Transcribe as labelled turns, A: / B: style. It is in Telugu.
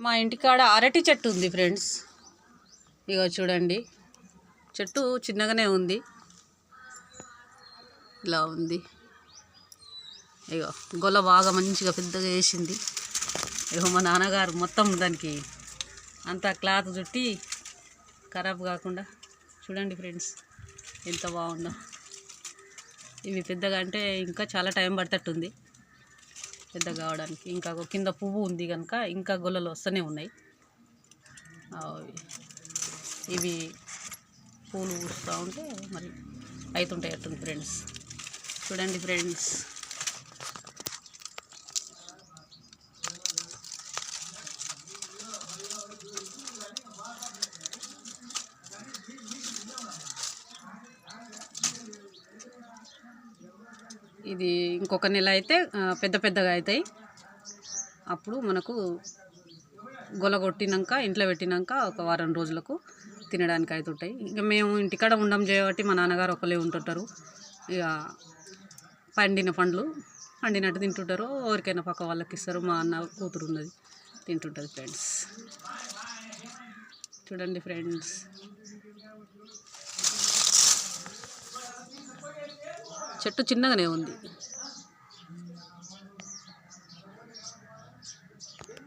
A: మా ఇంటికాడ అరటి చెట్టు ఉంది ఫ్రెండ్స్. ఇగో చూడండి, చెట్టు చిన్నగానే ఉంది, ఇలా ఉంది. ఇగో గొల్ల బాగా మంచిగా పెద్దగా వేసింది. ఇగో మా నాన్నగారు మొత్తం దానికి అంతా క్లాత్ చుట్టి ఖరాబ్ కాకుండా. చూడండి ఫ్రెండ్స్ ఎంత బాగుందో. ఇవి పెద్దగా అంటే ఇంకా చాలా టైం పడుతట్టుంది పెద్దగా కావడానికి. ఇంకా కింద పువ్వు ఉంది కనుక ఇంకా గొల్లలు వస్తూనే ఉన్నాయి. ఇవి పూలు పూస్తూ ఉంటే మరి అవుతుంటాయి అట్టుంది ఫ్రెండ్స్. చూడండి ఫ్రెండ్స్, ఇది ఇంకొక నెల అయితే పెద్ద పెద్దగా అవుతాయి. అప్పుడు మనకు గొలగొట్టినాక ఇంట్లో పెట్టినాక ఒక వారం రోజులకు తినడానికి అవుతుంటాయి. ఇక మేము ఇంటికాడ ఉండం చేయబట్టి మా నాన్నగారు ఒకళ్ళే ఉంటుంటారు. ఇక పండిన పండ్లు పండినట్టు తింటుంటారు, ఎవరికైనా పక్క వాళ్ళకి ఇస్తారు. మా అన్న కూతురు ఉన్నది, తింటుంటుంది ఫ్రెండ్స్. చూడండి ఫ్రెండ్స్, చెట్టు చిన్నగానే ఉంది.